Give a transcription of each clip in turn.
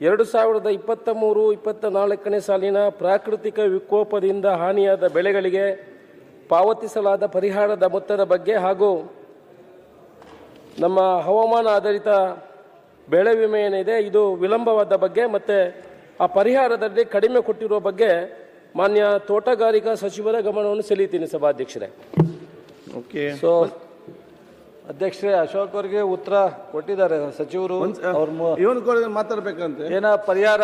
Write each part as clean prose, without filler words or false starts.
2023-24ನೇ ಸಾಲಿನ ಪ್ರಾಕೃತಿಕ ವಿಕೋಪದಿಂದ ಹಾನಿಯಾದ ಬೆಳೆಗಳಿಗೆ ಪಾವತಿಸಲಾದ ಪರಿಹಾರದ ಮೊತ್ತದ ಬಗ್ಗೆ ಹಾಗೂ ನಮ್ಮ ಹವಾಮಾನ ಆಧಾರಿತ ಬೆಳೆ ವಿಮೆ ಏನಿದೆ ಇದು ವಿಳಂಬವಾದ ಬಗ್ಗೆ ಮತ್ತು ಆ ಪರಿಹಾರದಲ್ಲಿ ಕಡಿಮೆ ಕೊಟ್ಟಿರುವ ಬಗ್ಗೆ ಮಾನ್ಯ ತೋಟಗಾರಿಕಾ ಸಚಿವರ ಗಮನವನ್ನು ಸೆಳೀತೀನಿ ಸಭಾಧ್ಯಕ್ಷರೇ. ಓಕೆ. ಸೊ ಅಧ್ಯಕ್ಷರೇ, ಅಶೋಕ್ ಅವರಿಗೆ ಉತ್ತರ ಕೊಟ್ಟಿದ್ದಾರೆ ಸಚಿವರು. ಮಾತಾಡ್ಬೇಕಂತೆ ಏನ ಪರಿಹಾರ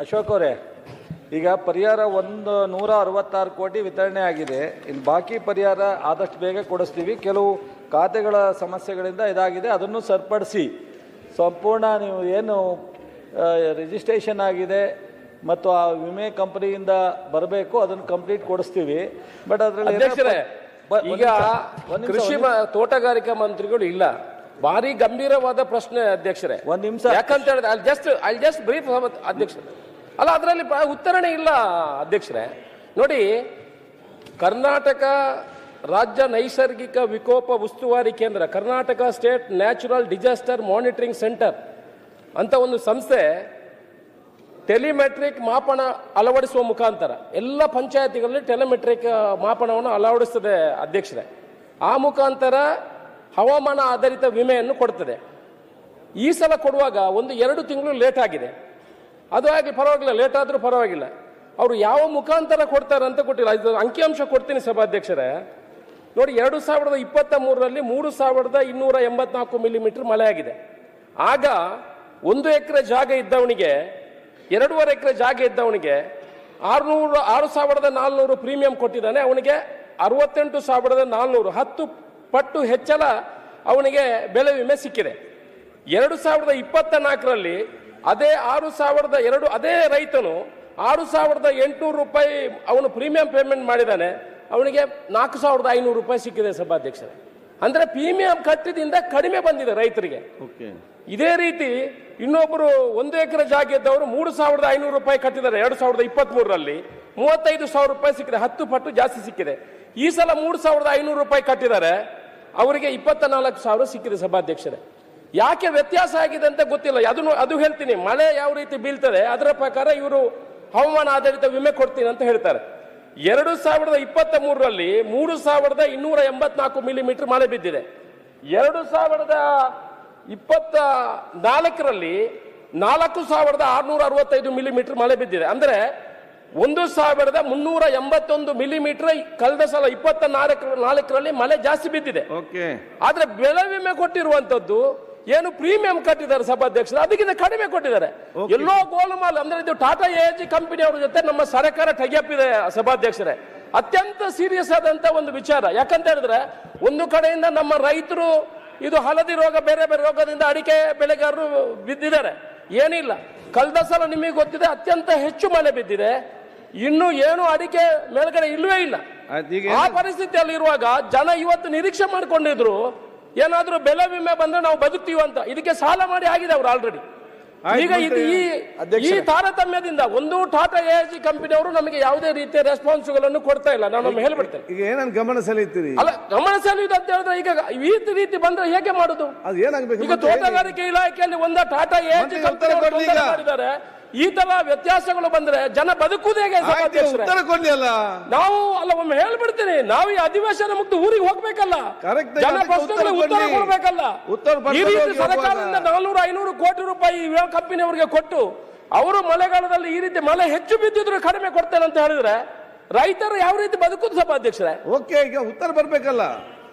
ಅಶೋಕ್ ಅವರೇ, ಈಗ ಪರಿಹಾರ 166 ಕೋಟಿ ವಿತರಣೆ ಆಗಿದೆ. ಇನ್ನು ಬಾಕಿ ಪರಿಹಾರ ಆದಷ್ಟು ಬೇಗ ಕೊಡಿಸ್ತೀವಿ. ಕೆಲವು ಖಾತೆಗಳ ಸಮಸ್ಯೆಗಳಿಂದ ಇದಾಗಿದೆ, ಅದನ್ನು ಸರಿಪಡಿಸಿ ಸಂಪೂರ್ಣ ನೀವು ಏನು ರಿಜಿಸ್ಟ್ರೇಷನ್ ಆಗಿದೆ ಮತ್ತು ಆ ವಿಮೆ ಕಂಪನಿಯಿಂದ ಬರಬೇಕು ಅದನ್ನು ಕಂಪ್ಲೀಟ್ ಕೊಡಿಸ್ತೀವಿ. ಬಟ್ ಅದರಲ್ಲಿ ಈಗ ಕೃಷಿ ತೋಟಗಾರಿಕಾ ಮಂತ್ರಿಗಳು ಇಲ್ಲ. ಭಾರಿ ಗಂಭೀರವಾದ ಪ್ರಶ್ನೆ ಅಧ್ಯಕ್ಷರೇ. ಒಂದು ನಿಮಿಷ. ಯಾಕಂತ ಹೇಳಿದ್ರೆ ಅಲ್ಲಿ ಜಸ್ಟ್ ಬ್ರೀಫ್ ಅಧ್ಯಕ್ಷರೇ, ಅಲ್ಲ ಅದರಲ್ಲಿ ಉತ್ತರಣೆ ಇಲ್ಲ ಅಧ್ಯಕ್ಷರೇ. ನೋಡಿ, ಕರ್ನಾಟಕ ರಾಜ್ಯ ನೈಸರ್ಗಿಕ ವಿಕೋಪ ಉಸ್ತುವಾರಿ ಕೇಂದ್ರ, Karnataka state natural disaster monitoring centre ಅಂತ ಒಂದು ಸಂಸ್ಥೆ ಟೆಲಿಮೆಟ್ರಿಕ್ ಮಾಪನ ಅಳವಡಿಸುವ ಮುಖಾಂತರ ಎಲ್ಲ ಪಂಚಾಯತಿಗಳಲ್ಲಿ ಟೆಲಿಮೆಟ್ರಿಕ್ ಮಾಪನವನ್ನು ಅಳವಡಿಸ್ತದೆ ಅಧ್ಯಕ್ಷರೇ. ಆ ಮುಖಾಂತರ ಹವಾಮಾನ ಆಧಾರಿತ ವಿಮೆಯನ್ನು ಕೊಡ್ತದೆ. ಈ ಸಲ ಕೊಡುವಾಗ 1-2 ತಿಂಗಳು ಲೇಟ್ ಆಗಿದೆ. ಅದು ಆಗಲಿ ಪರವಾಗಿಲ್ಲ, ಲೇಟ್ ಆದರೂ ಪರವಾಗಿಲ್ಲ. ಅವರು ಯಾವ ಮುಖಾಂತರ ಕೊಡ್ತಾರೆ ಅಂತ ಕೊಟ್ಟಿಲ್ಲ. ಇದು ಅಂಕಿಅಂಶ ಕೊಡ್ತೀನಿ ಸಭಾಧ್ಯಕ್ಷರೇ. ನೋಡಿ, 2023ರಲ್ಲಿ 3284 ಮಿಲಿಮೀಟರ್ ಮಳೆ ಆಗಿದೆ. ಆಗ 1 ಎಕರೆ ಜಾಗ ಇದ್ದವನಿಗೆ, 2.5 ಎಕರೆ ಜಾಗ ಇದ್ದವನಿಗೆ 6,400 ಪ್ರೀಮಿಯಂ ಕೊಟ್ಟಿದ್ದಾನೆ. ಅವನಿಗೆ 68,400, 10 ಪಟ್ಟು ಹೆಚ್ಚಳ ಅವನಿಗೆ ಬೆಳೆ ವಿಮೆ ಸಿಕ್ಕಿದೆ. 2024ರಲ್ಲಿ ಅದೇ 6,200 ಅದೇ ರೈತನು 6,800 ರೂಪಾಯಿ ಅವನು ಪ್ರೀಮಿಯಂ ಪೇಮೆಂಟ್ ಮಾಡಿದ್ದಾನೆ. ಅವನಿಗೆ 4,500 ರೂಪಾಯಿ ಸಿಕ್ಕಿದೆ ಸಭಾಧ್ಯಕ್ಷರೇ. ಅಂದ್ರೆ ಪ್ರೀಮಿಯಂ ಕಟ್ಟಿದಿಂದ ಕಡಿಮೆ ಬಂದಿದೆ ರೈತರಿಗೆ. ಇದೇ ರೀತಿ ಇನ್ನೊಬ್ಬರು 1 ಎಕರೆ ಜಾಗ ಇದ್ದವರು 3,500 ರೂಪಾಯಿ ಕಟ್ಟಿದ್ದಾರೆ. 2023ರಲ್ಲಿ 35,000 ರೂಪಾಯಿ ಸಿಕ್ಕಿದೆ, 10 ಪಟ್ಟು ಜಾಸ್ತಿ ಸಿಕ್ಕಿದೆ. ಈ ಸಲ 3,500 ರೂಪಾಯಿ ಕಟ್ಟಿದ್ದಾರೆ, ಅವರಿಗೆ 24,000 ಸಿಕ್ಕಿದೆ ಸಭಾಧ್ಯಕ್ಷರೇ. ಯಾಕೆ ವ್ಯತ್ಯಾಸ ಆಗಿದೆ ಅಂತ ಗೊತ್ತಿಲ್ಲ. ಅದು ಹೇಳ್ತೀನಿ, ಮಳೆ ಯಾವ ರೀತಿ ಬೀಳ್ತದೆ ಅದರ ಪ್ರಕಾರ ಇವರು ಹವಾಮಾನ ಆಧಾರಿತ ವಿಮೆ ಕೊಡ್ತೀನಿ ಅಂತ ಹೇಳ್ತಾರೆ. 2023ರಲ್ಲಿ 3,284 ಮಿಲಿಮೀಟರ್ ಮಳೆ ಬಿದ್ದಿದೆ. 2024ರಲ್ಲಿ 4,665 ಮಿಲಿಮೀಟರ್ ಮಳೆ ಬಿದ್ದಿದೆ. ಅಂದ್ರೆ 1,381 ಮಿಲಿಮೀಟರ್ ಕಳೆದ ಸಲ 24ರಲ್ಲಿ ಮಳೆ ಜಾಸ್ತಿ ಬಿದ್ದಿದೆ. ಆದ್ರೆ ಬೆಳೆ ವಿಮೆ ಕೊಟ್ಟಿರುವಂತದ್ದು ಏನು ಪ್ರೀಮಿಯಂ ಕಟ್ಟಿದ್ದಾರೆ ಸಭಾಧ್ಯಕ್ಷರು, ಅದಕ್ಕಿಂತ ಕಡಿಮೆ ಕೊಟ್ಟಿದ್ದಾರೆ. ಎಲ್ಲೋ ಗೋಲುಮಾಲ್. ಅಂದ್ರೆ ಇದು ಟಾಟಾ ಎಜಿ ಕಂಪನಿ ಅವರ ಜೊತೆ ನಮ್ಮ ಸರ್ಕಾರ ಟೈಅಪ್ ಸಭಾಧ್ಯಕ್ಷರೇ. ಅತ್ಯಂತ ಸೀರಿಯಸ್ ಆದಂತ ಒಂದು ವಿಚಾರ. ಯಾಕಂತ ಹೇಳಿದ್ರೆ ಒಂದು ಕಡೆಯಿಂದ ನಮ್ಮ ರೈತರು ಇದು ಹಳದಿ ರೋಗ, ಬೇರೆ ಬೇರೆ ರೋಗದಿಂದ ಅಡಿಕೆ ಬೆಳೆಗಾರರು ಬಿದ್ದಿದ್ದಾರೆ. ಏನಿಲ್ಲ, ಕಳೆದ ಸಲ ನಿಮಗೆ ಗೊತ್ತಿದೆ ಅತ್ಯಂತ ಹೆಚ್ಚು ಮಳೆ ಬಿದ್ದಿದೆ. ಇನ್ನು ಏನು ಅಡಿಕೆ ಮೇಲ್ಗಡೆ ಇಲ್ಲವೇ ಇಲ್ಲ. ಆ ಪರಿಸ್ಥಿತಿಯಲ್ಲಿ ಇರುವಾಗ ಜನ ಇವತ್ತು ನಿರೀಕ್ಷೆ ಮಾಡ್ಕೊಂಡಿದ್ರು ಏನಾದ್ರೂ ಬೆಳೆ ವಿಮೆ ಬಂದ್ರೆ ನಾವು ಬದುಕ್ತೀವಿ ಅಂತ. ಇದಕ್ಕೆ ಸಾಲ ಮಾಡಿ ಆಗಿದೆ ಅವರು ಆಲ್ರೆಡಿ. ಈಗ ಈ ತಾರತಮ್ಯದಿಂದ ಒಂದು ಟಾಟಾ ಎಜಿ ಕಂಪನಿ ಅವರು ನಮಗೆ ಯಾವುದೇ ರೀತಿಯ ರೆಸ್ಪಾನ್ಸ್ಗಳನ್ನು ಕೊಡ್ತಾ ಇಲ್ಲ. ನಾನು ಹೇಳ್ಬಿಡ್ತೇನೆ. ಈಗ ಏನನ್ನು ಗಮನ ಸೆಳೆಯುತ್ತೀರಿ? ಅಲ್ಲ, ಗಮನ ಸೆಳೆಯುವುದು ಅಂತ ಹೇಳಿದ್ರೆ ಈಗ ಈ ರೀತಿ ಬಂದ್ರೆ ಹೇಗೆ ಮಾಡುದು? ಈಗ ತೋಟಗಾರಿಕೆ ಇಲಾಖೆಯಲ್ಲಿ ಒಂದು ಟಾಟಾ ಎಜಿ ಕಂಪನಿ ಮಾಡಿದ್ದಾರೆ. ಈ ತರ ವ್ಯತ್ಯಾಸಗಳು ಬಂದ್ರೆ ಜನ ಬದುಕುವುದು ಹೇಗೆ? ನಾವು ಅಲ್ಲ, ಒಮ್ಮೆ ಹೇಳ್ಬಿಡ್ತೀನಿ, ನಾವು ಈ ಅಧಿವೇಶನ ಮುಕ್ತ ಊರಿಗೆ ಹೋಗ್ಬೇಕಲ್ಲ, ಜನ ಪ್ರಶ್ನೆಗಳಿಗೆ ಉತ್ತರ ಕೊಡ್ಬೇಕಲ್ಲ. ಈ ರೀತಿ ಸರ್ಕಾರದಿಂದ 400-500 ಕೋಟಿ ರೂಪಾಯಿ ಕಂಪನಿಯವರಿಗೆ ಕೊಟ್ಟು ಅವರು ಮಳೆಗಾಲದಲ್ಲಿ ಈ ರೀತಿ ಮಳೆ ಹೆಚ್ಚು ಬಿದ್ದಿದ್ರು ಕಡಿಮೆ ಕೊಡ್ತೇನೆ ಅಂತ ಹೇಳಿದ್ರೆ ರೈತರು ಯಾವ ರೀತಿ ಬದುಕುದು ಸಭಾಧ್ಯಕ್ಷರೇ? ಓಕೆ, ಈಗ ಉತ್ತರ ಬರ್ಬೇಕಲ್ಲ.